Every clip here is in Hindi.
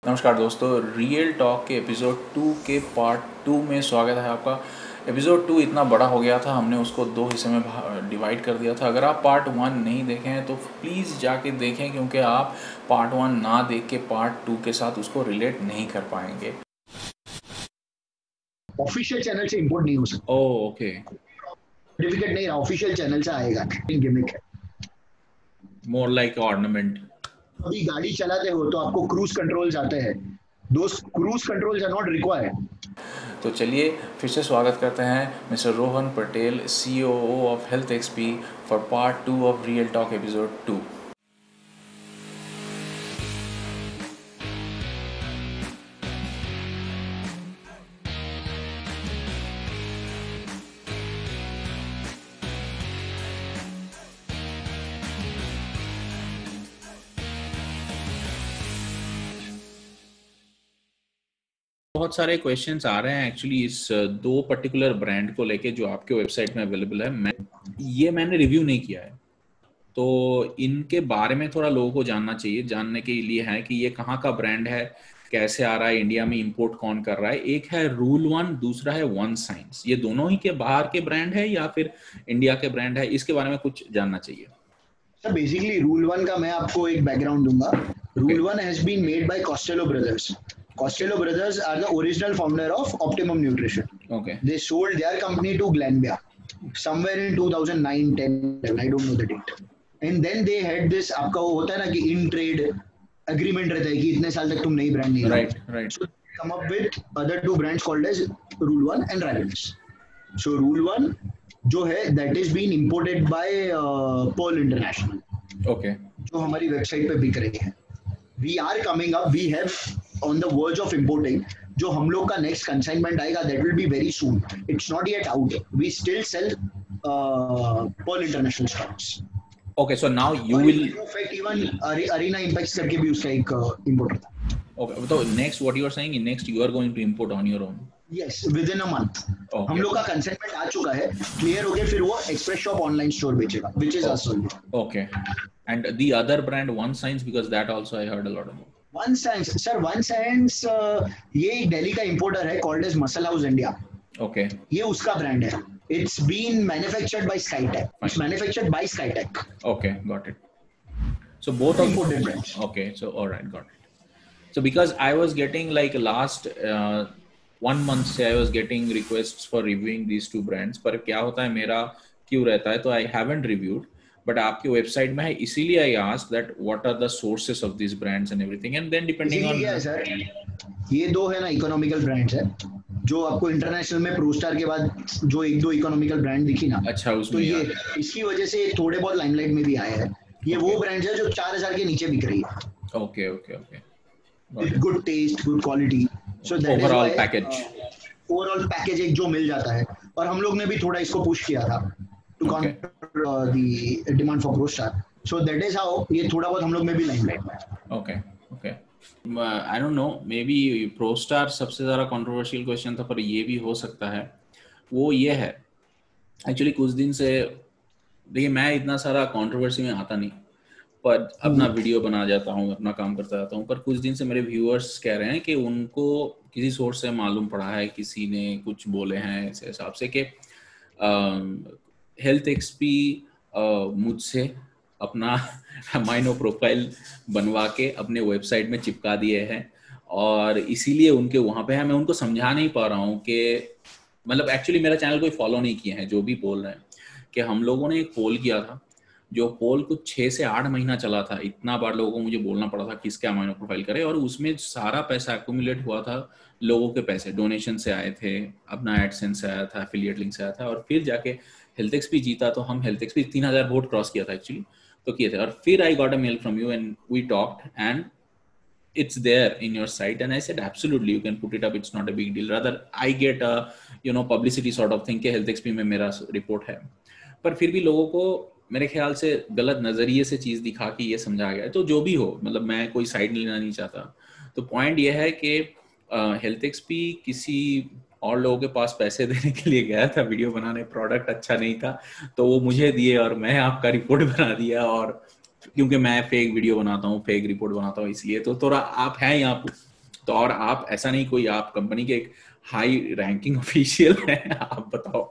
नमस्कार दोस्तों, रियल टॉक के एपिसोड 2 के पार्ट 2 में स्वागत है आपका। एपिसोड 2 इतना बड़ा हो गया था, हमने उसको 2 हिस्से में डिवाइड कर दिया था। अगर आप पार्ट 1 नहीं देखे हैं तो प्लीज़ जाके देखें, क्योंकि आप पार्ट 1 ना देख के पार्ट 2 के साथ उसको रिलेट नहीं कर पाएंगे। ऑफिशियल चैनल से इंपोर्ट नहीं हो सकता। ओह ओके, सर्टिफिकेट नहीं रहा, ऑफिशियल चैनल से आएगा। गिमिक है। More like ornament. अभी गाड़ी चलाते हो तो आपको क्रूज कंट्रोल्स आते हैं। दोस्त cruise controls are not required. तो चलिए फिर से स्वागत करते हैं Mister Rohan Patel, COO of Health XP, for part 2 of real talk episode 2। बहुत सारे क्वेश्चंस आ रहे हैं एक्चुअली इस दो पर्टिकुलर ब्रांड को लेके जो आपके वेबसाइट में अवेलेबल है। मैंने रिव्यू नहीं किया है, तो इनके बारे में थोड़ा लोगों को जानना चाहिए। जानने के लिए है कि ये कहाँ का ब्रांड है, कैसे आ रहा है, इंडिया में इंपोर्ट कौन कर रहा है। एक है रूल वन, दूसरा है वन साइंस। ये दोनों ही के बाहर के ब्रांड है या फिर इंडिया के ब्रांड है, इसके बारे में कुछ जानना चाहिए। सर बेसिकली रूल वन का मैं आपको एक बैकग्राउंड दूंगा। Rule one has been made by Costello brothers. Costello brothers are the original founder of Optimum Nutrition. Okay. They sold their company to Glanbia somewhere in 2009-10. I don't know the date. And then they had this, आपका वो होता है ना कि इन ट्रेड एग्रीमेंट रहता है कि इतने साल तक तुम नई ब्रांड नहीं लाओगे. Right. So they come up with other two brands called as Rule One and Rivals. So Rule One जो है that is being imported by Pearl International. Okay. जो हमारी वेबसाइट पे बिक रही है. We are coming up. We have on the verge of importing. जो हम लोग का next consignment आएगा, that will be very soon. It's not yet out. We still sell Pearl International stocks. Okay, so now you will. In fact, even Arena Impacts करके भी उसका एक importer था. Okay, so next what you are saying, next you are going to import on your own. Yes, within a month. Okay. हम लोग का कंसाइनमेंट आ चुका है, क्लियर हो गया, फिर वो एक्सप्रेस शॉप ऑनलाइन स्टोर बेचेगा, which is us only. Okay. And the other brand, One Science, because that also I heard a lot about. One Science, sir, One Science ये दिल्ली का इंपोर्टर है, called as Muscle House India. Okay. ये उसका ब्रांड है. It's been manufactured by Skytech. It's manufactured by Skytech. Okay, got it. So both of imported brands. Okay, so all right, got it. So because I was getting like last 1 month से I was getting requests for reviewing these two brands, पर क्या होता है मेरा क्यों रहता है, तो I haven't reviewed. But आपकी वेबसाइट में है, इसीलिए I asked that what are the sources of these brands and everything, and then depending on. क्या है सर, ये दो है ना इकोनॉमिकल ब्रांड्स है, जो आपको इंटरनेशनल में प्रोस्टार के बाद जो एक दो इकोनॉमिकल ब्रांड दिखी ना, अच्छा उसमें तो ये इसकी वजह से थोड़े बहुत लाइमलाइट में भी आए हैं. ये वो ब्रांड्स है जो 4000 के नीचे बिक रही है. Okay okay okay. With good taste, good quality. So that overall is why, package. Overall package एक जो मिल जाता है, और हम लोग ने भी थोड़ा इसको पुश किया था to counter the demand for ProStar. So that is how ये थोड़ा बहुत हम लोग में भी लाइमलाइट में है. Okay, okay. I don't know, maybe ProStar सबसे ज़्यादा कंट्रोवर्शियल क्वेश्चन था, पर ये भी हो सकता है. वो ये है एक्चुअली कुछ दिन से, देखिए मैं इतना सारा कंट्रोवर्सी में आता नहीं, पर अपना वीडियो बना जाता हूँ, अपना काम करता जाता हूँ. पर कुछ दिन से मेरे व्यूअर्स कह रहे हैं कि उनको किसी सोर्स से मालूम पड़ा है, किसी ने कुछ बोले हैं इस हिसाब से कि हेल्थ एक्सपी मुझसे अपना माइनो प्रोफाइल बनवा के अपने वेबसाइट में चिपका दिए हैं, और इसीलिए उनके वहाँ पे है. मैं उनको समझा नहीं पा रहा हूँ कि मतलब एक्चुअली मेरा चैनल कोई फॉलो नहीं किया है, जो भी बोल रहे हैं कि हम लोगों ने एक पोल किया था, जो पोल कुछ 6 से 8 महीना चला था. इतना बार लोगों को मुझे बोलना पड़ा था किसका माइनो प्रोफाइल करे, और उसमें सारा पैसा एक्यूमुलेट हुआ था. लोगों के पैसे डोनेशन से आए थे, अपना एडसेंस से आया था, एफिलिएट लिंक से आया था, और फिर जाके हेल्थ एक्सपी जीता. तो हम हेल्थ एक्सपी 3000 वोट क्रॉस किया था एक्चुअली, तो किए थे. और फिर I got a mail from you and we talked and it's there in your site, and I said absolutely you can put it up, it's not a big deal. Rather I get a publicity sort of thing कि health XP में मेरा रिपोर्ट है. पर फिर भी लोगों को मेरे ख्याल से गलत नजरिए से चीज दिखा के ये समझा गया. तो जो भी हो, मतलब मैं कोई साइड लेना नहीं चाहता. तो पॉइंट ये है कि हेल्थ एक्सपी किसी और लोगों के पास पैसे देने के लिए गया था वीडियो बनाने, प्रोडक्ट अच्छा नहीं था तो वो मुझे दिए और मैं आपका रिपोर्ट बना दिया. और क्योंकि मैं फेक वीडियो बनाता हूँ, फेक रिपोर्ट बनाता हूँ, इसलिए तो थोड़ा आप हैं यहाँ तो और आप ऐसा नहीं कोई, आप कंपनी के एक हाई रैंकिंग ऑफिशियल हैं, आप बताओ।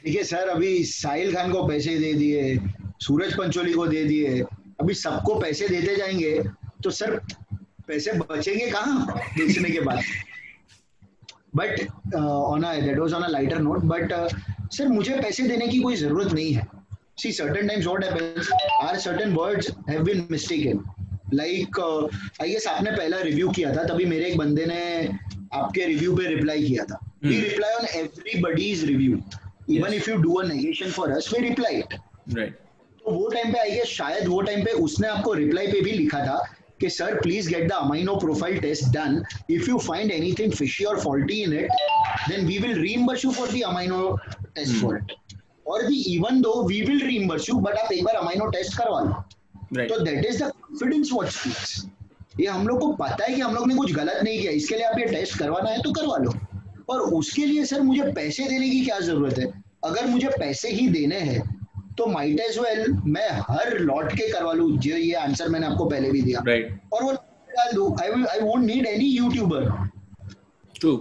देखिए सर, अभी साहिल खान को पैसे दे दिए, सूरज पंचोली को दे दिए, अभी सबको पैसे देते जाएंगे तो सर पैसे बचेंगे कहाँ बेचने के बाद। But on that was on a lighter note, but sir मुझे पैसे देने की कोई जरूरत नहीं है। See certain times what happens are certain words have been mistaken, like I guess आपने पहला रिव्यू किया था, तभी मेरे एक बंदे ने आपके रिव्यू पे रिप्लाई किया था। We reply on everybody's review, even if you do a negation for us we reply it. Right. तो वो टाइम पे आई गेस शायद वो टाइम पे उसने आपको रिप्लाई पे भी लिखा था कि sir please get the amino profile test done, if you find anything fishy or faulty in it then we will reimburse you for the amino test for it, और भी even though we will reimburse you but आप एक बार अमाइनो टेस्ट करवा लो। तो that is the confidence what speaks. ये हम लोग को पता है कि हम लोग ने कुछ गलत नहीं किया, इसके लिए आप ये टेस्ट करवाना है तो करवा लो, और उसके लिए सर मुझे पैसे देने की क्या जरूरत है। अगर मुझे पैसे ही देने हैं तो माइट एज वेल मैं हर लॉट के करवा लूं, जो ये आंसर मैंने आपको पहले भी दिया, और वो डाल दूं। I won't need any YouTuber. True.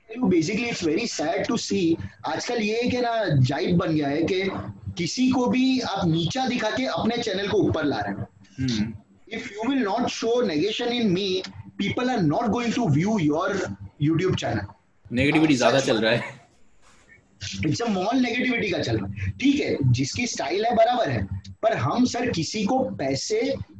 Basically it's very sad to see आजकल ये कि ना जाइब बन गया है कि किसी को भी आप नीचा दिखा के अपने चैनल को ऊपर ला रहे हो। If you will not show negation in me, people are not going to view your YouTube channel. Negativity ज्यादा चल रहा है, इट्स अ मॉल नेगेटिविटी का चल रहा है। ठीक है, जिसकी स्टाइल है बराबर है, पर हम सर किसी को पैसे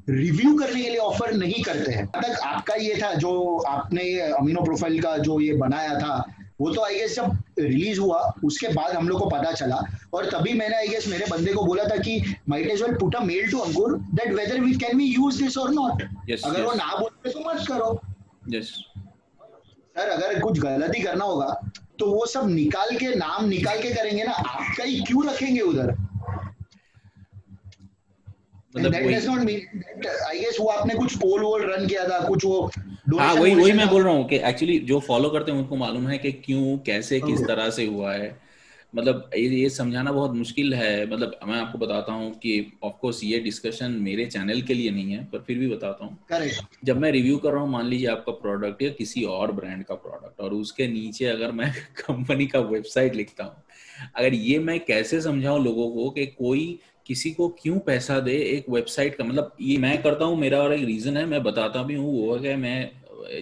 रिव्यू करने के लिए ऑफर नहीं करते हैं। तक आपका ये था जो आपने अमीनो प्रोफाइल का जो ये बनाया था, वो तो आई गेस जब रिलीज हुआ उसके बाद हम लोग को पता चला, और तभी मैंने आई गेस मेरे बंदे को बोला था कि might as well put a mail to Ankur that whether we can we use this और नॉट। अगर वो ना बोलते तो मत करो। सर अगर कुछ गलती करना होगा तो वो सब निकाल के नाम निकाल के करेंगे ना, आपका ही क्यों रखेंगे उधर। आई गेस वो आपने कुछ पोल वोल रन किया था, कुछ वो हाँ वही मैं बोल रहा हूँ कि एक्चुअली जो फॉलो करते हैं उनको मालूम है कि क्यों कैसे किस तरह से हुआ है। मतलब ये समझाना बहुत मुश्किल है। मतलब मैं आपको बताता हूँ कि ऑफ कोर्स ये डिस्कशन मेरे चैनल के लिए नहीं है, पर फिर भी बताता हूँ। जब मैं रिव्यू कर रहा हूँ, मान लीजिए आपका प्रोडक्ट या किसी और ब्रांड का प्रोडक्ट, और उसके नीचे अगर मैं कंपनी का वेबसाइट लिखता हूँ, अगर ये मैं कैसे समझाऊं लोगों को कि कोई किसी को क्यों पैसा दे एक वेबसाइट का। मतलब ये मैं करता हूँ, मेरा और एक रीजन है, मैं बताता भी हूँ, वो है कि मैं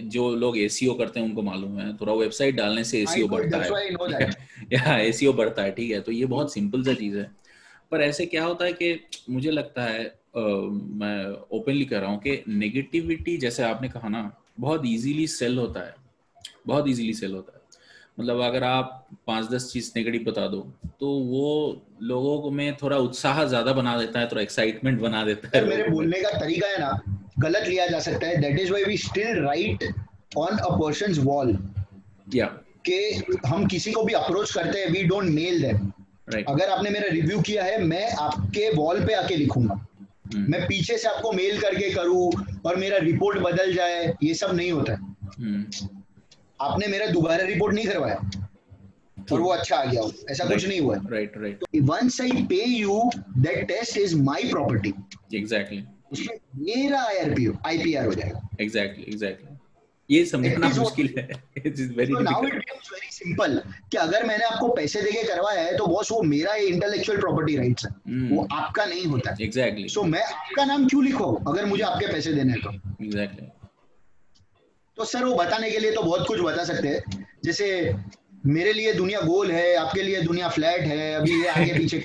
जो लोग एसीओ करते हैं उनको मालूम है, थोड़ा वेबसाइट डालने से एसीओ बढ़ता है या एसीओ बढ़ता है। ठीक है, तो ये बहुत सिंपल सा चीज़ है। पर ऐसे क्या होता है कि मुझे लगता है मैं ओपनली कह रहा हूँ कि नेगेटिविटी, जैसे आपने कहा ना, बहुत इजीली सेल होता है, बहुत इजीली सेल होता है। मतलब अगर आप 5-10 चीज़ नेगेटिव बता दो तो वो लोगों को में थोड़ा उत्साह ज़्यादा बना देता है, थोड़ा एक्साइटमेंट बना देता है। मेरे बोलने का तरीका है ना, गलत लिया जा सकता है। That is why we still write on a person's wall कि हम किसी को भी अप्रोच करते हैं, वी डोंट मेल देम। अगर आपने मेरा रिव्यू किया है, मैं आपके वॉल पे आके लिखूंगा। मैं पीछे से आपको मेल करके करूं और मेरा रिपोर्ट बदल जाए, ये सब नहीं होता है। आपने मेरा दोबारा रिपोर्ट नहीं करवाया और वो अच्छा आ गया हो, ऐसा कुछ नहीं हुआ है। Right. Once I pay you, that test is my property. Exactly, उसमें मेरा आईपीआर हो जाएगा। एग्जैक्टली ये समझना मुश्किल है। It is very now it becomes very simple कि अगर मैंने आपको पैसे देके करवाया है तो बॉस वो मेरा इंटेलेक्चुअल प्रॉपर्टी राइट्स है, वो आपका नहीं होता। एग्जैक्टली। सो मैं आपका नाम क्यों लिखूं अगर मुझे आपके पैसे देने हैं तो। एग्जैक्टली। तो सर वो बताने के लिए तो बहुत कुछ बता सकते हैं, जैसे मेरे लिए दुनिया गोल है, आपके लिए दुनिया फ्लैट है, अभी ये आगे पीछे।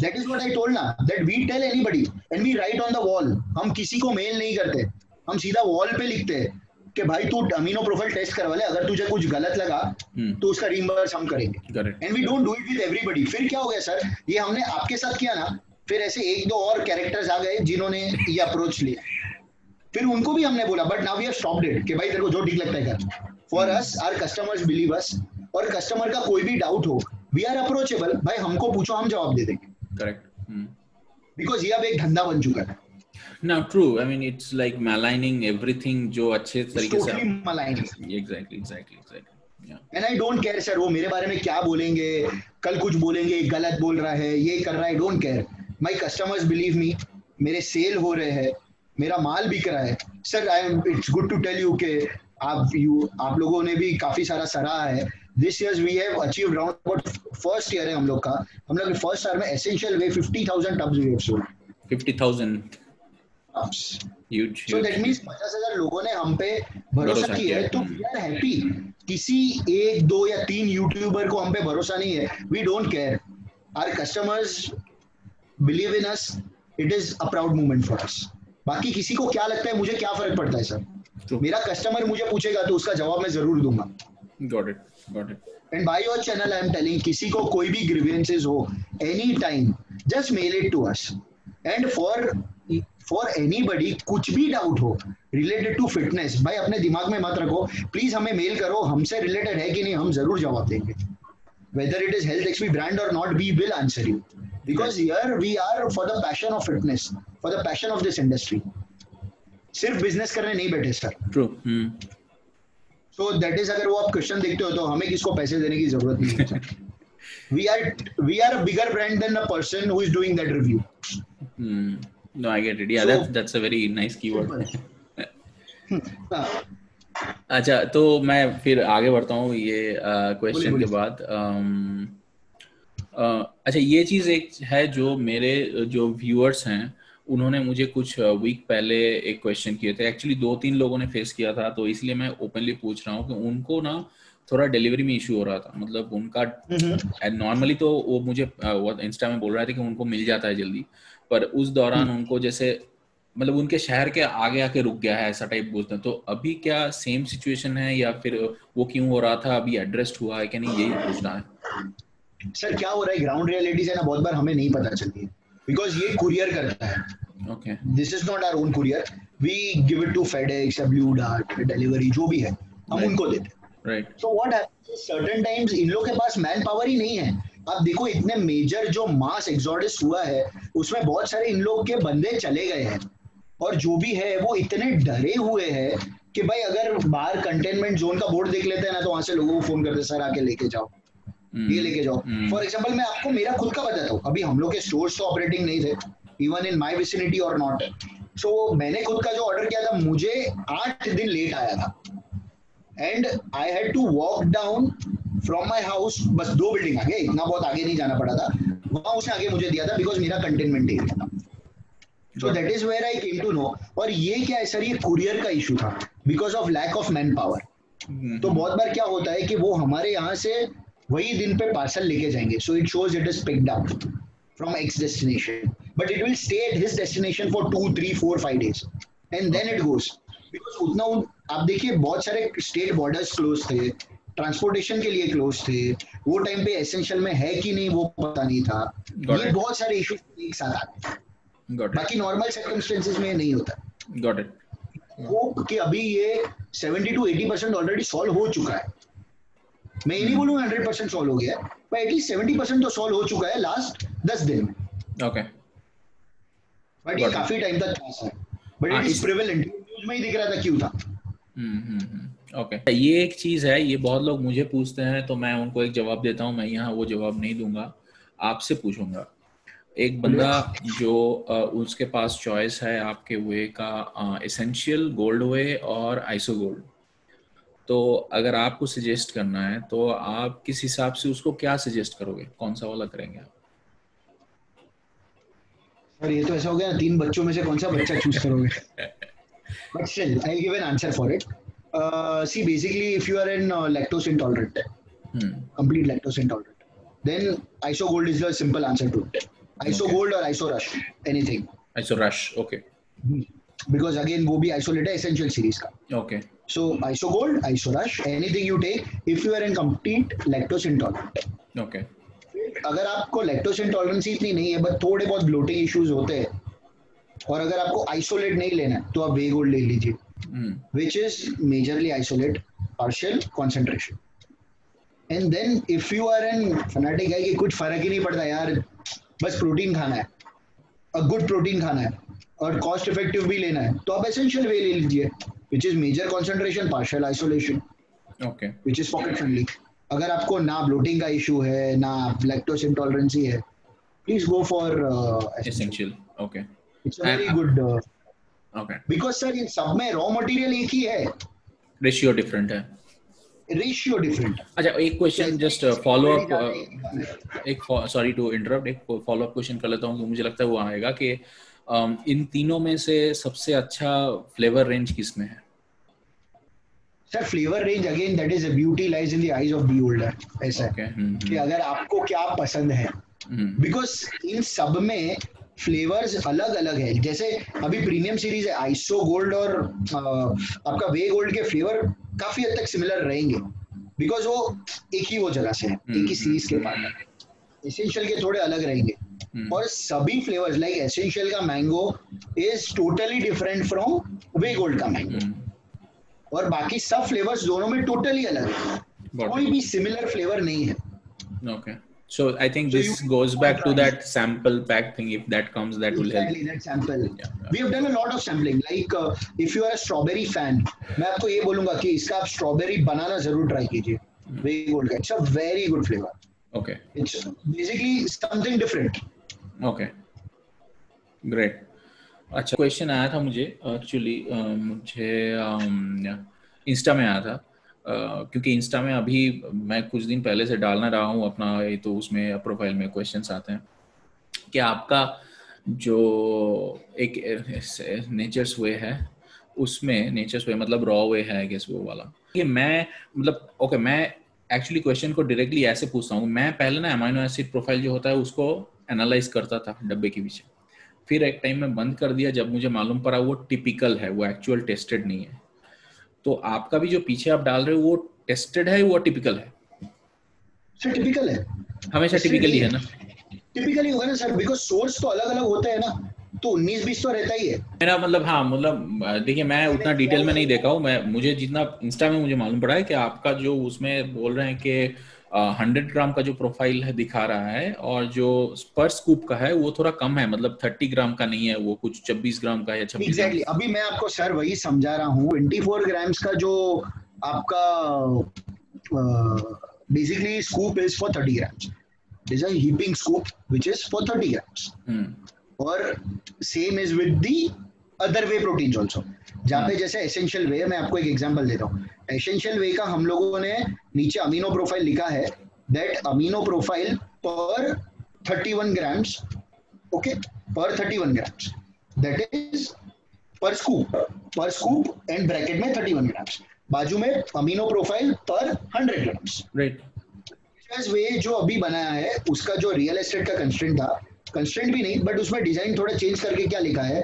That is what I told ना, that we tell anybody and we write on the wall। हम किसी को मेल नहीं करते, हम सीधा वॉल पे लिखते हैं कि भाई तू अमीनो प्रोफाइल टेस्ट करवा ले, अगर तुझे कुछ गलत लगा तो उसका रीइंबर्स हम करेंगे। And we don't do it with everybody. फिर क्या हो गया सर, ये हमने आपके साथ किया ना, फिर ऐसे एक दो और कैरेक्टर्स आ गए जिन्होंने ये अप्रोच लिया, फिर उनको भी हमने बोला, but now we have stopped it कि भाई तेरे को जो ठीक लगता है कर। For us our customers believe us, और कस्टमर का कोई भी डाउट हो, वी आर अप्रोचेबल। भाई हमको पूछो, हम जवाब दे देंगे। करेक्ट। बिकॉज ये अब एक धंधा बन चुका है। Now true, I mean it's like maligning everything जो अच्छे तरीके से totally maligning। exactly yeah। And I don't care sir, वो मेरे बारे में क्या बोलेंगे, कल कुछ बोलेंगे, गलत बोल रहा है, ये कर रहा है, don't care। My customers believe me, मेरे सेल हो रहे हैं, मेरा माल बिक रहा है sir, I am it's good to tell you के आप लोगों ने भी काफी सारा सराहा है. This year we have achieved round about, first year है हम लोग का, हम लोग फर्स्ट ईयर में essential way 50,000 tubs we have sold. 50,000 tubs. huge so that huge means 50,000 लोगों ने हम पे भरोसा भरोसा किया है, तो वी आर हैप्पी. किसी एक दो या तीन यूट्यूबर को हम पे भरोसा नहीं है, we don't care. Our customers believe in us, it is a proud moment for us. बाकी किसी को क्या लगता है, मुझे क्या फर्क पड़ता है सर. True. मेरा कस्टमर मुझे पूछेगा तो उसका जवाब मैं जरूर दूंगा. got it and by your channel I am telling, किसी को कोई भी ग्रीवेंसेस हो any time, just mail it to us. And for anybody कुछ भी डाउट हो रिलेटेड टू फिटनेस, भाई अपने दिमाग में मत रखो, प्लीज हमें मेल करो, हमसे रिलेटेड है कि नहीं हम जरूर जवाब देंगे. whether it is Health XP brand or not, we will answer you, because here we are for the passion of fitness, for the passion of this industry. सिर्फ बिजनेस करने नहीं बैठे sir. True. So that is, अगर वो आप क्वेश्चन देखते हो तो हमें किसको पैसे देने की जरूरत नहीं है. we are a bigger brand than the person who is doing that review. No, I get it. Yeah, so, that's a very nice keyword. अच्छा, तो मैं फिर आगे बढ़ता हूँ ये क्वेश्चन के बाद. अच्छा, ये चीज़ एक है जो मेरे जो व्यूअर्स हैं उन्होंने मुझे कुछ वीक पहले एक क्वेश्चन किए थे. एक्चुअली 2-3 लोगों ने फेस किया था, तो इसलिए मैं ओपनली पूछ रहा हूँ कि उनको ना थोड़ा डिलीवरी में इशू हो रहा था. मतलब उनका नॉर्मली तो वो मुझे इंस्टा में बोल रहा था कि उनको मिल जाता है जल्दी, पर उस दौरान उनको जैसे मतलब उनके शहर के आगे आके रुक गया है ऐसा टाइप बोलते हैं. तो अभी क्या सेम सिचुएशन है या फिर वो क्यों हो रहा था, अभी एड्रेस्ड हुआ है कि नहीं, यही पूछना है. सर क्या हो रहा है, ग्राउंड रियलिटीज है ना, बहुत बार हमें नहीं पता चलती है, बिकॉज ये कुरियर करता है. Okay, this is not our own courier, we give it to FedEx या ब्लू डार्ट डिलीवरी जो भी है, हम उनको देते हैं. Right. So what happens, certain times इन लोग के पास मैन पावर ही नहीं है. आप देखो इतने मेजर जो मास एक्सोडस हुआ है उसमें बहुत सारे इन लोग के बंदे चले गए हैं, और जो भी है वो इतने डरे हुए हैं कि भाई अगर बाहर कंटेनमेंट जोन का बोर्ड देख लेते हैं ना तो वहां से लोगों को फोन करते, सर आके लेके जाओ, ये लेके जाओ. फॉर एग्जांपल मैं आपको मेरा खुद का बताता हूँ, अभी हम लोग के स्टोर्स तो ऑपरेटिंग नहीं थे, इवन इन माय विसिनिटी और नॉट. सो मैंने खुद का जो ऑर्डर किया था मुझे 8 दिन लेट आया था, and I had to walk down from my house, बस 2 बिल्डिंग आगे, इतना बहुत आगे नहीं जाना पड़ा था, वहां उसने आगे मुझे दिया था बिकॉज मेरा कंटेनमेंट एरिया था. So that is where I came to know. और ये क्या है सर, ये कुरियर का इशू था because of lack of manpower. तो बहुत बार क्या होता है कि वो हमारे यहाँ से वही दिन पे पार्सल लेके जाएंगे, so it shows it is picked up from X destination, but it will stay at his destination for 2, 3, 4, 5 days and then it goes. Because उतना आप देखिए बहुत सारे स्टेट बॉर्डर्स क्लोज थे, ट्रांसपोर्टेशन के लिए क्लोज थे, वो टाइम पे एसेंशियल में है कि नहीं वो पता नहीं था. ये बहुत सारे इशूज एक साथ आते हैं, बाकी नॉर्मल सर्कमस्टेंसेस में नहीं होता. Got it. वो कि अभी ये 70 to 80% ऑलरेडी सॉल्व हो चुका है. मैं ये नहीं बोलूंगा 100% सॉल्व हो गया है, पर एटलीस्ट 70% तो सॉल्व हो चुका है लास्ट 10 दिन में. ओके, बट ये काफी टाइम तक था sir, but it is prevalent, news में ही दिख रहा था क्यों था. ओके, ये एक चीज है, ये बहुत लोग मुझे पूछते हैं तो मैं उनको एक जवाब देता हूँ. मैं यहाँ वो जवाब नहीं दूंगा, आपसे पूछूंगा. एक बंदा जो उसके पास चॉइस है आपके वे का, एसेंशियल, गोल्ड वे और आइसो गोल्ड, तो अगर आपको सजेस्ट करना है तो आप किस हिसाब से उसको क्या सजेस्ट करोगे, कौन सा वाला करेंगे आप? सर ये तो ऐसा हो गया ना, 3 बच्चों में से कौन सा बच्चा चूज करोगे. But still I will give an answer for it. See basically if you are in lactose intolerant, complete lactose intolerant, then iso gold is the simple answer to it. ISO Gold or ISO Rush, anything. ISO Rush, okay. Because again वो भी isolate है essential series का. Okay. So ISO Gold, ISO Rush, anything you take if you are in complete lactose intolerant. Okay. अगर आपको lactose intolerance इतनी नहीं है बट थोड़े बहुत bloating issues होते हैं, और अगर आपको isolate नहीं लेना है तो आप Way Gold ले लीजिए, which is majorly isolate, partial concentration. And then if you are in fanatic है कि कुछ फर्क ही नहीं पड़ता यार, बस प्रोटीन खाना है, गुड प्रोटीन खाना है और कॉस्ट इफेक्टिव भी लेना है, तो आप एसेंशियल वे ले लीजिए, which is major concentration, partial isolation, okay, which is pocket friendly. अगर आपको ना ब्लोटिंग का इशू है ना लैक्टोज इंटॉलरेंसी है, please go for essential. Okay, it's a very good. Okay, because sir in सब में रॉ मटेरियल एक ही है, रेशियो डिफरेंट है। रेशियो डिफरेंट है। अच्छा, एक क्वेश्चन जस्ट फॉलो अप, एक सॉरी टू इंटरप्ट, एक फॉलो अप क्वेश्चन कर लेता हूँ, मुझे लगता है वो आएगा कि इन तीनों में से सबसे अच्छा फ्लेवर रेंज किस में है? Sir flavour range again that is a beauty lies in the eyes of beholder, ऐसा ओके, है कि अगर आपको क्या पसंद है, बिकॉज इन सब में फ्लेवर्स अलग अलग है। जैसे अभी प्रीमियम सीरीज है, आइसो गोल्ड और आपका वे गोल्ड के फ्लेवर काफी हद तक सिमिलर रहेंगे, बिकॉज वो एक ही वो जगह से है, एक ही सीरीज के पार्ट है। एसेंशियल के थोड़े अलग रहेंगे, और सभी फ्लेवर्स लाइक एसेंशियल का mango is totally different from way gold का मैंगो, और बाकी सब फ्लेवर्स दोनों में टोटली अलग है, कोई भी सिमिलर फ्लेवर नहीं है। Okay. So I think this goes back to that sample pack thing. If that comes, that will help. Exactly, that sample. Yeah. We have done a lot of sampling. Like if you are a strawberry fan, मैं आपको ये बोलूंगा कि इसका आप स्ट्रॉबेरी बनाना जरूर ट्राई कीजिए, वे गोल्ड का। It's a very good flavor. Okay. It's basically something different. Okay. Great. अच्छा, क्वेश्चन आया था मुझे एक्चुअली, मुझे इंस्टा में आया था, क्योंकि इंस्टा में अभी मैं कुछ दिन पहले से डालना रहा हूँ अपना ये, तो उसमें प्रोफाइल में क्वेश्चंस आते हैं कि आपका जो एक नेचर्स वे है, उसमें नेचर्स वे मतलब रॉ वे है आई गेस वो वाला, कि मैं मतलब ओके, मैं एक्चुअली क्वेश्चन को डायरेक्टली ऐसे पूछता हूँ। मैं पहले ना अमीनो एसिड प्रोफाइल जो होता है उसको एनालाइज करता था डब्बे के पीछे, फिर एक टाइम में बंद कर दिया जब मुझे मालूम पड़ा वो टिपिकल है, वो एक्चुअल टेस्टेड नहीं है। तो आपका भी जो पीछे आप डाल रहे हो वो टेस्टेड है, वो टिपिकल है? सर टिपिकल है, हमेशा टिपिकल ही है ना? टिपिकली होगा ना सर, बिकॉज सोर्स तो अलग अलग होते हैं ना, तो 19-20 तो रहता ही है मेरा मतलब। हाँ मतलब देखिए, मैं उतना डिटेल में नहीं देखा हूँ, मैं मुझे जितना इंस्टा में मुझे मालूम पड़ा है कि आपका जो उसमें बोल रहे हैं कि 100 ग्राम का जो प्रोफाइल है दिखा रहा है, और जो पर स्कूप का है वो थोड़ा कम है, मतलब 30 ग्राम का नहीं है, वो कुछ 26 ग्राम का है, 26 एग्जैक्टली। अभी मैं आपको सर वही समझा रहा हूँ, 24 ग्राम्स का जो आपका basically scoop is for 30 grams. There's a heaping scoop which is for 30 grams. और same is with the other whey proteins also. जहाँ पे जैसे एसेंशियल वे, मैं आपको एक एग्जांपल देता हूँ। एसेंशियल वे का हम लोगों ने नीचे अमीनो प्रोफाइल लिखा है, दैट अमीनो प्रोफाइल पर 31 grams, ओके, पर 31 grams, दैट इज पर स्कूप एंड ब्रैकेट में 31 grams, बाजू में अमीनो प्रोफाइल पर 100 grams. राइट। वे जो अभी बनाया है उसका जो रियल एस्टेट का कंस्ट्रेंट था, कंस्ट्रेंट भी नहीं बट उसमें डिजाइन थोड़ा चेंज करके क्या लिखा है,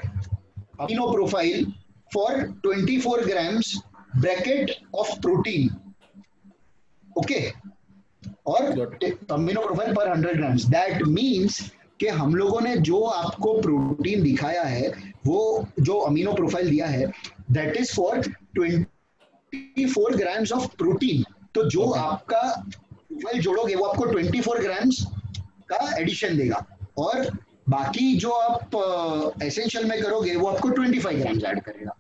amino profile for 24 grams bracket of protein, okay, और अमीनो प्रोफाइल पर 100 grams. दैट मीन्स कि हम लोगों ने जो आपको प्रोटीन दिखाया है, वो जो अमीनो प्रोफाइल दिया है, that is for 24 grams of protein. तो जो आपका प्रोफाइल जोड़ोगे वो आपको 24 grams का एडिशन देगा, और बाकी जो आप एसेंशियल में करोगे वो आपको 25 grams ऐड करेगा.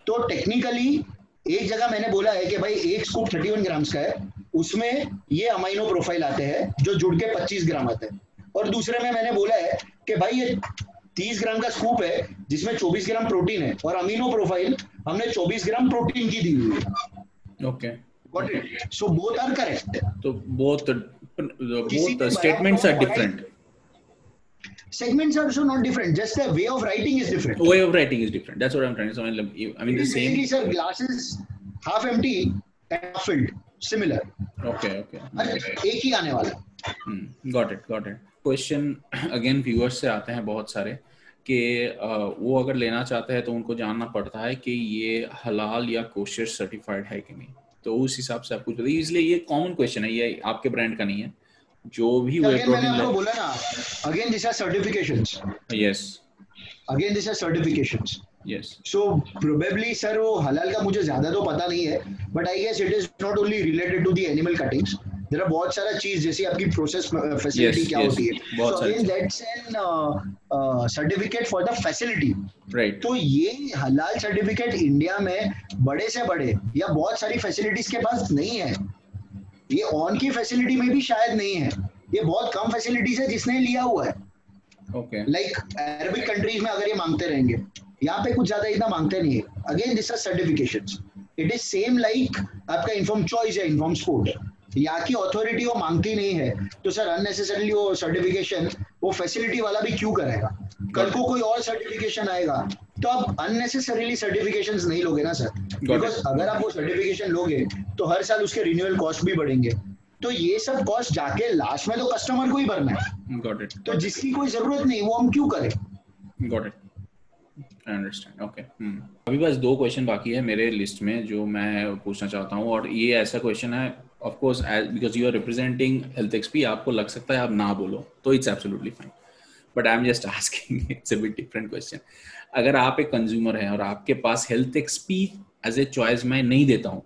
तो टेक्निकली एक जगह मैंने बोला है कि भाई एक स्कूप 31 grams का है, उसमें ये अमीनो प्रोफाइल आते हैं जो जुड़ के 25 ग्राम आते हैं, और दूसरे में मैंने बोला है कि भाई ये 30 ग्राम का स्कूप है जिसमें 24 ग्राम प्रोटीन है, और अमीनो प्रोफाइल हमने 24 ग्राम प्रोटीन की दी हुई है. Okay, Got it? So both are correct. तो both statements are different. Segments are also not different. Just the way of writing is different. Way of writing is different. That's what I'm trying to say. I mean the same. Basically, sir, glasses half empty and half filled. Similar. Okay. एक ही आने वाला. Got it. Question again viewers से आते हैं बहुत सारे कि वो अगर लेना चाहते हैं तो उनको जानना पड़ता है कि ये हलाल या कोशर सर्टिफाइड है कि नहीं, तो उस हिसाब से आप कुछ बताइए. इसलिए ये कॉमन क्वेश्चन है, ये आपके ब्रांड का नहीं है. जो भी वे प्रोटीन, मैंने आपको बोला ना, again this are certifications. Yes, again this are certifications. Yes. So probably sir वो हलाल का मुझे ज्यादा तो पता नहीं है, but I guess it is not only related to the animal cuttings. There are बहुत सारा चीज, जैसे आपकी प्रोसेस फैसिलिटी क्या होती है, so again that's an certificate for the facility. Right. तो ये हलाल सर्टिफिकेट इंडिया में बड़े से बड़े या बहुत सारी फैसिलिटीज के पास नहीं है. ये ऑन की फैसिलिटी में भी शायद नहीं है, ये बहुत कम फैसिलिटीज है जिसने लिया हुआ है. ओके. लाइक अरबिक कंट्रीज में अगर ये मांगते रहेंगे, यहाँ पे कुछ ज्यादा इतना मांगते नहीं है। Again this are certifications, it is same like आपका इन्फॉर्म चॉइस या इन्फॉर्म स्पोर्ट, यहाँ की अथॉरिटी वो मांगती नहीं है, तो सर अननेसेसरली वो सर्टिफिकेशन वो फैसिलिटी वाला भी क्यों कराएगा? कल को कोई और सर्टिफिकेशन आएगा तो आप अननेसेसरीली सर्टिफिकेशंस नहीं लोगे ना सर, बिकॉज अगर आप वो सर्टिफिकेशन लोगे तो हर साल उसके रिन्यूअल कॉस्ट भी बढ़ेंगे, तो ये सब कॉस्ट जाके लास्ट में तो कस्टमर को ही भरना है। Got it. तो जिसकी कोई जरूरत नहीं वो हम क्यों करें? Got it. I understand. Okay. अभी बस 2 क्वेश्चन बाकी है मेरे लिस्ट में जो मैं पूछना चाहता हूँ, और ये ऐसा क्वेश्चन है, of course because you are representing health XP, आपको लग सकता है आप ना बोलो तो it's absolutely fine, but I am just asking, it's a bit different question. अगर आप एक कंज्यूमर हैं और आपके पास health XP as a choice मैं नहीं देता हूँ,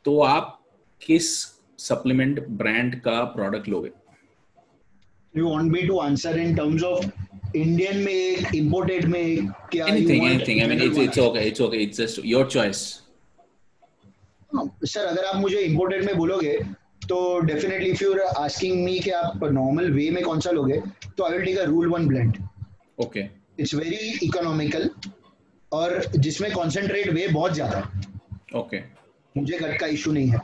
तो आप किस सप्लीमेंट ब्रांड का प्रोडक्ट लोगे? You want me to answer in terms of Indian में, imported में, क्या anything? I mean, it's okay. It's just your choice. Sir अगर आप मुझे imported में बोलोगे तो definitely if you're asking me कि आप normal way में कौन सा लोगे, तो I will take a Rule 1 blend. Okay. It's very economical और जिसमें concentrate way बहुत ज्यादा है. Okay. मुझे गट का इशू नहीं है.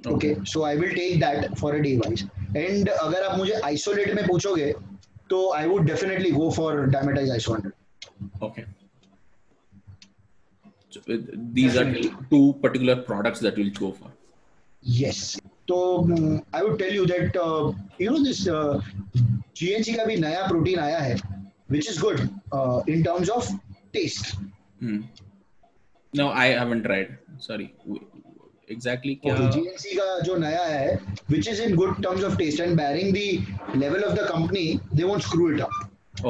Okay, so I will take that for a day wise. And अगर आप मुझे isolate में पूछोगे तो I would definitely go for Dymatize ISO 100. Okay. So, these definitely are 2 particular products that you'll go for. Yes. So I would tell you that you know this GNC का भी नया प्रोटीन आया है, which is good in terms of taste. No, I haven't tried. Sorry. Exactly क्या? Okay, GNC का जो नया है, which is in good terms of taste and bearing the level of the company, they won't screw it up.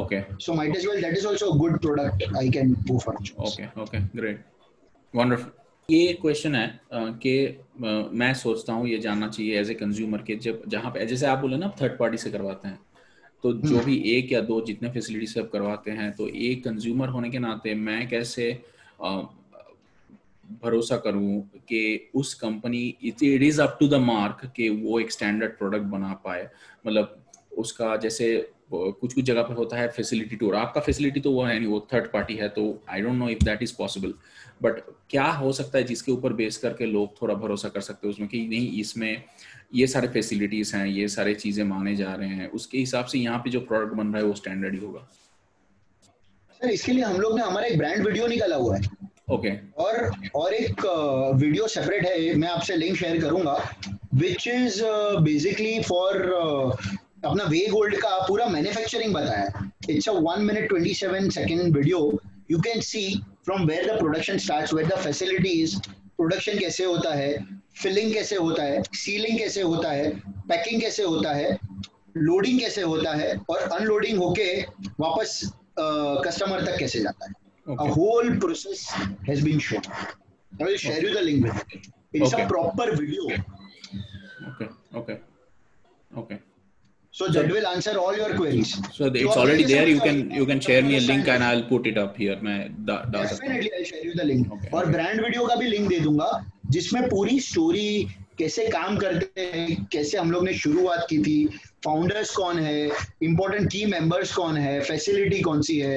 Okay. So might as well, that is also a good product I can go for. Okay, great, wonderful. ये क्वेश्चन है कि मैं सोचता हूँ ये जानना चाहिए एज ए कंज्यूमर के, जब जहाँ पे जैसे आप बोले ना थर्ड पार्टी से करवाते हैं, तो जो भी 1 या 2 जितने फैसिलिटी से आप करवाते हैं, तो एक कंज्यूमर होने के नाते मैं कैसे भरोसा करूं कि उस company it is up to the mark कि वो एक स्टैंडर्ड प्रोडक्ट बना पाए? मतलब उसका जैसे कुछ जगह पे होता है फैसिलिटी टूर, आपका फैसिलिटी तो वो है नहीं, वो थर्ड पार्टी है, तो I don't know if that is possible, but क्या हो सकता है जिसके ऊपर बेस करके लोग थोड़ा भरोसा कर सकते हैं उसमें कि नहीं इसमें ये सारे फैसिलिटीज हैं, ये सारे चीजें माने जा रहे हैं, उसके हिसाब से यहाँ पे जो प्रोडक्ट बन रहा है वो स्टैंडर्ड ही होगा? सर इसके लिए हम लोग ने हमारा एक ब्रांड वीडियो निकाला हुआ है. ओके. और एक वीडियो सेपरेट है, मैं आपसे लिंक शेयर करूंगा, विच इज बेसिकली फॉर अपना वे गोल्ड का पूरा मैन्युफैक्चरिंग बताया. It's a 1 minute 27 second video. You can see from where the production starts, where the facilities, production कैसे होता है, फिलिंग कैसे होता है, सीलिंग कैसे होता है, पैकिंग कैसे होता है, लोडिंग कैसे होता है, और अनलोडिंग होके वापस कस्टमर तक कैसे जाता है. A whole process has been shown. I will share you the link with it. It's a proper video. Okay. So that will answer all your queries. So it's already there. You can share me a link and I'll put it up here. मैं definitely I'll share you the link. और brand video का भी link दे दूंगा जिसमें पूरी story कैसे काम करते हैं, कैसे हम लोग ने शुरुआत की थी, founders कौन है, important key members कौन है, facility कौन सी है,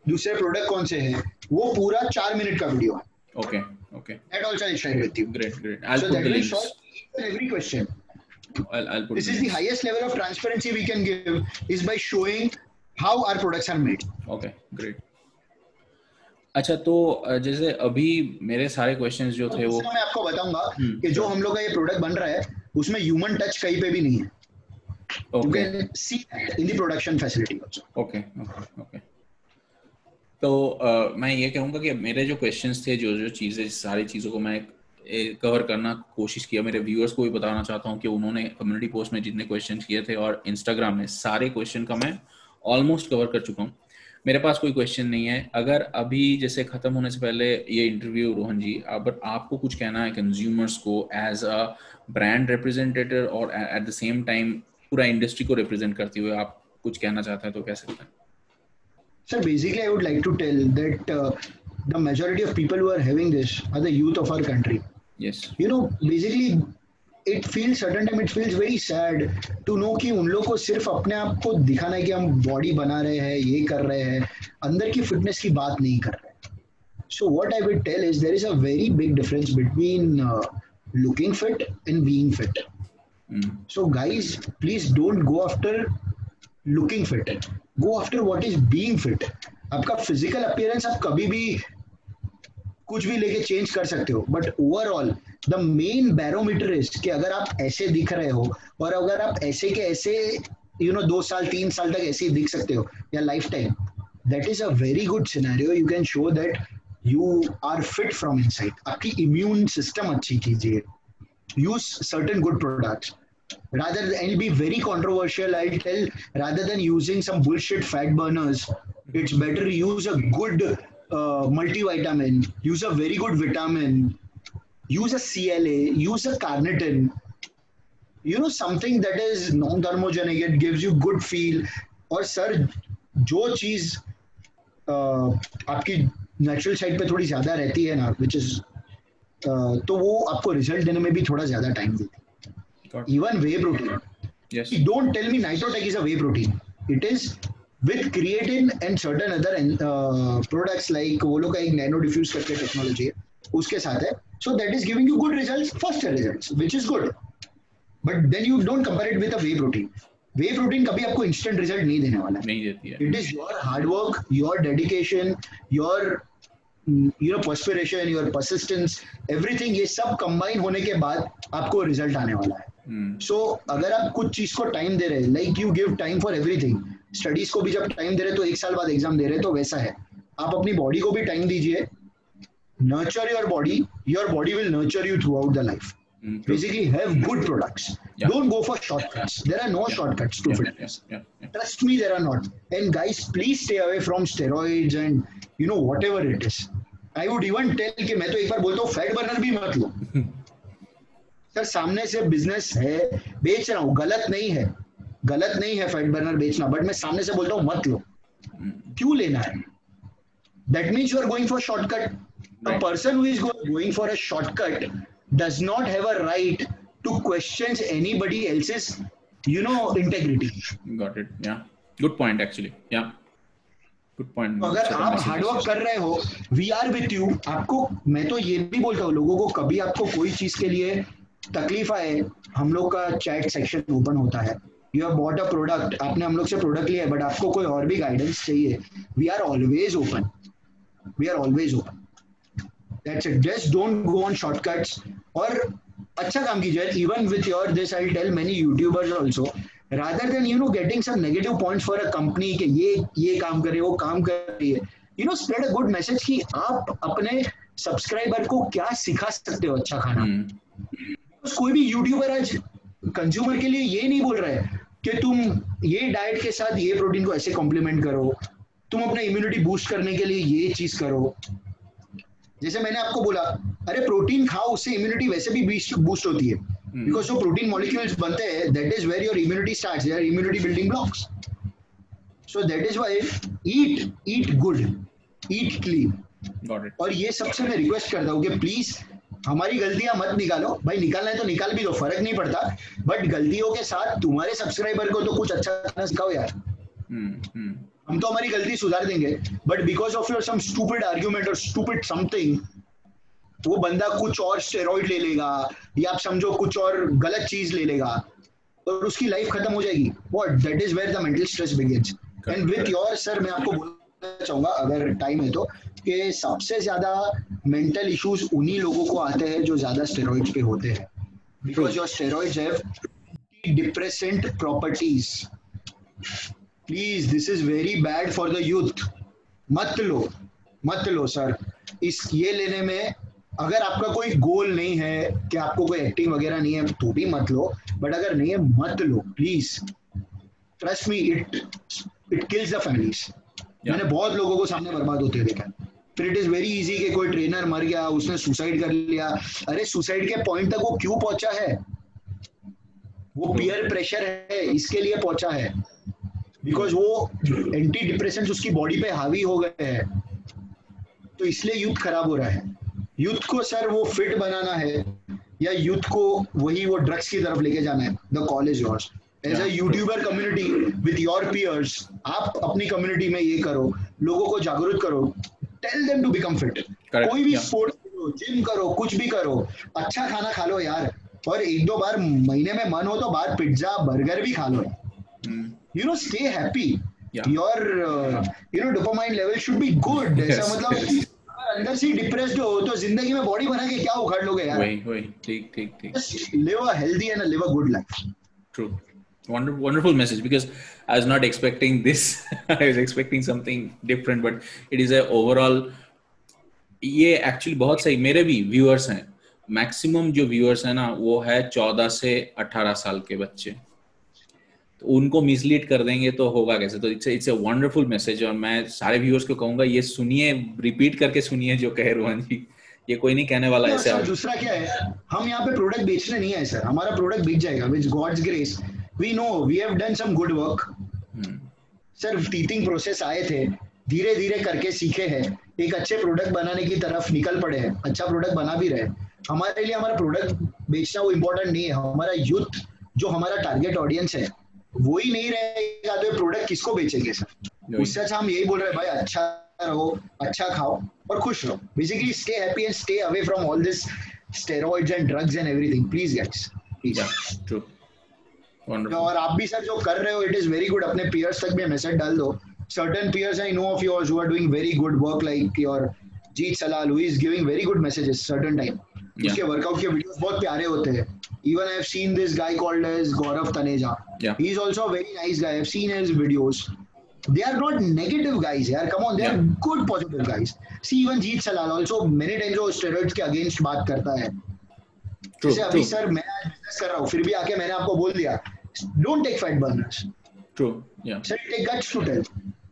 दूसरे प्रोडक्ट कौन से हैं, वो पूरा 4 मिनट का वीडियो है. Okay. That also I'll share with you. Great. I'll put the links. So that will every question. I'll put. This is the highest level of transparency we can give is by showing how our products are made. Okay, great. अच्छा, तो जैसे अभी मेरे सारे क्वेश्चंस जो थे वो मैं आपको बताऊंगा कि जो हम लोग का ये प्रोडक्ट बन रहा है उसमें ह्यूमन टच कहीं पे भी नहीं है. You can see that in the production facility also. Okay. तो मैं ये कहूँगा कि मेरे जो क्वेश्चंस थे, जो चीज़ें, सारी चीज़ों को मैं कवर करना कोशिश किया. मेरे व्यूअर्स को भी बताना चाहता हूँ कि उन्होंने कम्युनिटी पोस्ट में जितने क्वेश्चंस किए थे और इंस्टाग्राम में सारे क्वेश्चन का मैं ऑलमोस्ट कवर कर चुका हूँ. मेरे पास कोई क्वेश्चन नहीं है. अगर अभी जैसे ख़त्म होने से पहले ये इंटरव्यू, रोहन जी, अगर आपको कुछ कहना है कंज्यूमर्स को एज अ ब्रांड रिप्रेजेंटेटिव और एट द सेम टाइम पूरा इंडस्ट्री को रिप्रेजेंट करते हुए आप कुछ कहना चाहते हैं तो कह सकते हैं? Sir, basically, I would like to tell that the majority of people who are having this are the youth of our country. Yes. You know, basically, it feels certain time, it feels very sad to know कि उन लोगों को सिर्फ अपने आप को दिखाना है कि हम बॉडी बना रहे हैं, ये कर रहे हैं, अंदर की फिटनेस की बात नहीं कर रहे. So what I will tell is there is a very big difference between looking fit and being fit. So guys, please don't go after looking fit. Go after what is being fit. आपका physical appearance आप कभी भी कुछ भी लेके चेंज कर सकते हो, but overall the main barometer is कि अगर आप ऐसे दिख रहे हो और अगर आप ऐसे के ऐसे 2 साल 3 साल तक ऐसे ही दिख सकते हो या life time, that is a very good scenario. You can show that you are fit from inside. आपकी immune system अच्छी कीजिए. Use certain good products. Rather than, I'll be very controversial, I'll tell, rather than using some bullshit fat burners, it's better use a good multivitamin, use a very good vitamin, use a CLA, use a carnitine. Something that is non-thermogenic, it gives you good feel. और सर जो चीज आपकी नेचुरल साइड पे थोड़ी ज्यादा रहती है ना, विच इज तो वो आपको रिजल्ट देने में भी थोड़ा ज्यादा टाइम देती है. Even whey protein, don't tell me Nitrotech is a whey protein. It is with creatine and certain other products like वो लोग का एक नैनो डिफ्यूज करके टेक्नोलॉजी है उसके साथ है. So that is giving you good results, first results, which is good, but then you don't compare it with a whey protein. Whey protein कभी आपको इंस्टेंट रिजल्ट नहीं देने वाला है, नहीं देती है. It is your hard work, your dedication, your perspiration, your persistence, everything, ये सब कंबाइन होने के बाद आपको रिजल्ट आने वाला है. So अगर आप कुछ चीज को टाइम दे रहे हैं, like you give time for everything, studies को भी जब टाइम दे रहे तो 1 साल बाद एग्जाम दे रहे तो वैसा है. आप अपनी बॉडी को भी टाइम दीजिए. Nurture your body will nurture you through out the life. Basically have good products. Don't go for shortcuts. There are no shortcuts to fitness. Trust me, there are not. And guys, please stay away from steroids and whatever it is. I would even tell कि मैं तो एक बार बोलता हूँ फैट बर्नर भी मत लो. सर सामने से बिजनेस है, बेच रहा हूँ, गलत नहीं है फैट बर्नर बेचना, बट मैं सामने से बोलता हूँ मत लो. क्यों लेना है? That means you are going for shortcut. A person who is going for a shortcut does not have a right to question anybody else's integrity. Got it. Yeah, good point actually. Yeah, good point. तो अगर आप हार्डवर्क कर रहे हो, we are with you. आपको, मैं तो ये भी बोलता हूँ लोगों को, कभी आपको कोई चीज के लिए तकलीफ आए, हम लोग का चैट सेक्शन ओपन होता है. You have bought a product, आपने हम लोग से प्रोडक्ट लिया है, बट आपको कोई और भी गाइडेंस चाहिए, we are always open. That's it. Just don't go on shortcuts. और अच्छा काम कीजिए. Even with your this, I'll tell many YouTubers also, rather than getting some negative points for a company कि ये काम करे, वो काम करे, spread a good message कि आप अपने सब्सक्राइबर को क्या सिखा सकते हो अच्छा खाना. कोई भी यूट्यूबर आज कंज्यूमर के लिए ये नहीं बोल रहा है कि तुम ये डाइट के साथ ये प्रोटीन को ऐसे कॉम्प्लीमेंट करो, तुम अपना इम्यूनिटी बूस्ट करने के लिए ये चीज करो. जैसे मैंने आपको बोला, अरे प्रोटीन खाओ, उससे इम्यूनिटी वैसे भी बूस्ट होती है, बिकॉज जो प्रोटीन मॉलिक्यूल्स बनते हैं, that is where your immunity starts, their immunity building blocks. So that is why eat good, eat clean. और ये सबसे मैं रिक्वेस्ट करता हूँ कि प्लीज हमारी गलतियां मत निकालो. भाई निकालना है तो निकाल भी दो, फर्क नहीं पड़ता, बट गलतियों के साथ तुम्हारे सब्सक्राइबर को तो कुछ अच्छा सिखाओ यार. हम तो हमारी गलती सुधार देंगे, but because of your some stupid argument और स्टूपिड समथिंग, वो बंदा कुछ और स्टेरॉइड ले लेगा या आप समझो कुछ और गलत चीज ले लेगा और उसकी लाइफ खत्म हो जाएगी. What, that is where the mental stress begins. And with your sir, मैं आपको बोलना चाहूंगा अगर टाइम है तो, कि सबसे ज्यादा मेंटल इश्यूज उन्हीं लोगों को आते हैं जो ज्यादा स्टेरॉइड्स पे होते हैं, because your steroids have depressant properties. Please, this is very bad for the youth. मत लो सर. ये लेने में अगर आपका कोई गोल नहीं है कि आपको कोई एक्टिंग वगैरह नहीं है तो भी मत लो, बट अगर नहीं है मत लो please. Trust me, it kills the families. मैंने बहुत लोगों को सामने बर्बाद होते हुए देखा. फिर इट इज वेरी इजी कि कोई ट्रेनर मर गया, उसने सुसाइड कर लिया. अरे सुसाइड के पॉइंट तक वो क्यों पहुंचा है? वो पीयर प्रेशर है, इसके लिए पहुंचा है, बिकॉज वो एंटी डिप्रेसेंट्स उसकी बॉडी पे हावी हो गए हैं. तो इसलिए यूथ खराब हो रहा है. यूथ को सर वो फिट बनाना है या यूथ को वही वो ड्रग्स की तरफ लेके जाना है, the call is yours. As a youtuber community with your peers, आप अपनी कम्युनिटी में ये करो, लोगों को जागरूक करो, tell them to become fit. कोई भी स्पोर्ट्स करो, जिम करो, कुछ भी करो, अच्छा खाना खा लो यार, और एक दो बार महीने में मन हो तो बाहर पिज्जा बर्गर भी खा लो. You know, stay happy. Your you know dopamine level should be good. ऐसा मतलब अंदर से डिप्रेस्ड हो तो जिंदगी में बॉडी बना के क्या उखाड़ लोगे यार. वही ठीक ठीक ठीक. Live a healthy and live a good life. True. Wonderful message, because I was not expecting this. I was expecting something different, but it is a overall. ये एक्चुअली बहुत सही. मेरे भी व्यूअर्स हैं, मैक्सिमम जो व्यूअर्स हैं ना वो है 14 से 18 साल के बच्चे. तो उनको मिसलीड कर देंगे तो होगा कैसे. तो इट्स अ वंडरफुल मैसेज, और मैं सारे व्यूअर्स को कहूंगा ये सुनिए, रिपीट करके सुनिए जो कह रोहन जी. ये कोई नहीं कहने वाला ऐसे. दूसरा क्या है, हम यहाँ पे प्रोडक्ट बेचने नहीं आए सर. हमारा प्रोडक्ट बिक जाएगा with God's grace. We know we have done some good work. Sir teaching process आए थे, धीरे धीरे करके सीखे हैं, एक अच्छे प्रोडक्ट बनाने की तरफ निकल पड़े हैं, अच्छा प्रोडक्ट बना भी रहे. हमारे लिए हमारा प्रोडक्ट बेचना वो इम्पोर्टेंट नहीं है. हमारा यूथ जो हमारा टारगेट ऑडियंस है वो ही नहीं रहेगा तो प्रोडक्ट किसको बेचेंगे सर. उससे अच्छा हम यही बोल रहे हैं भाई, अच्छा रहो, अच्छा खाओ और खुश रहो. Basically stay happy and stay away from all this steroids and drugs and everything. Please guys. True. और आप भी सर जो कर रहे हो इट इज वेरी गुड. अपने पीयर्स तक भी मैसेज डाल दो. certain peers I know of yours who are doing very good work, like your Jeet Salal, who is giving very good messages certain time. उसके वर्कआउट के वीडियोस बहुत प्यारे होते हैं. Even I have seen this guy called as Gaurav Taneja. He is also a very nice guy. I have seen his videos. They are not negative guys यार. Come on, they are good positive guys. See even Jeet Salal also many times वो steroids के against बात करता है. जैसे अभी सर मैं बिजनेस कर रहा हूँ, फिर भी आके मैंने आपको बोल दिया don't take fat burners. True. Yeah. Sir, it takes guts to tell.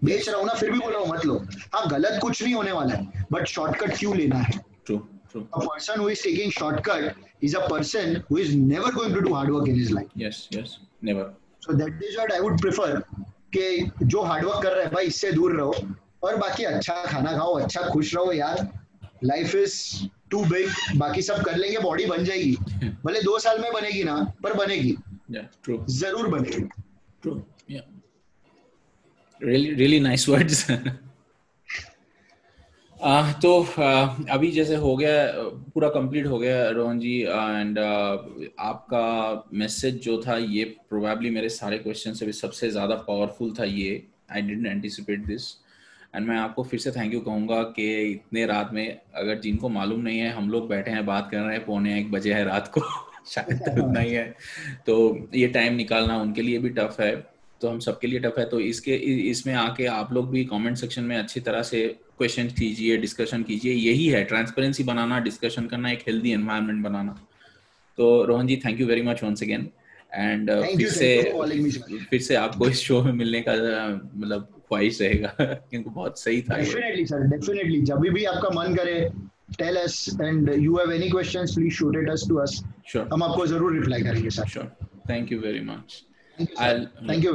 बेच रहा हूँ ना, फिर भी बोल रहा हूँ मत लो. हाँ गलत कुछ नहीं होने वाला है, बट शॉर्टकट क्यों लेना है. True. A person who is taking shortcut is a person who is never going to do hard work in his life. Yes, never. So that is what I would prefer, कि जो हार्ड वर्क कर रहे हैं भाई इससे दूर रहो, और बाकी अच्छा खाना खाओ, अच्छा खुश रहो यार. Life is too big. बाकी सब कर लेंगे, बॉडी बन जाएगी, भले 2 साल में बनेगी ना, पर बनेगी. True. जरूर बनेगी. True. Yeah. Really nice words. तो अभी जैसे हो गया, पूरा कंप्लीट हो गया रोहन जी, एंड आपका मैसेज जो था ये प्रोबेबली मेरे सारे क्वेश्चन से भी सबसे ज़्यादा पावरफुल था. ये I didn't anticipate this, and मैं आपको फिर से थैंक यू कहूँगा कि इतने रात में, अगर जिनको मालूम नहीं है, हम लोग बैठे हैं बात कर रहे हैं, 1:45 बजे है रात को शायद तो उतना ही है, तो ये टाइम निकालना उनके लिए भी टफ है, तो हम सबके लिए टफ है. तो इसमें आके आप लोग भी कमेंट सेक्शन में अच्छी तरह से क्वेश्चन कीजिए, डिस्कशन कीजिए. यही है ट्रांसपेरेंसी बनाना, डिस्कशन करना, एक हेल्दी एनवायरनमेंट बनाना. तो Rohan ji thank you very much once again, and फिर से आपको इस शो में मिलने का मतलब ख्वाहिश रहेगा क्योंकि बहुत सही था. Definitely sir, definitely. जब भी आपका मन करे tell us, and you have any questions please shoot it us to us. Sure. हम आपको जरूर रिप्लाई करेंगे sir. Sure. Thank you very much. Thank you.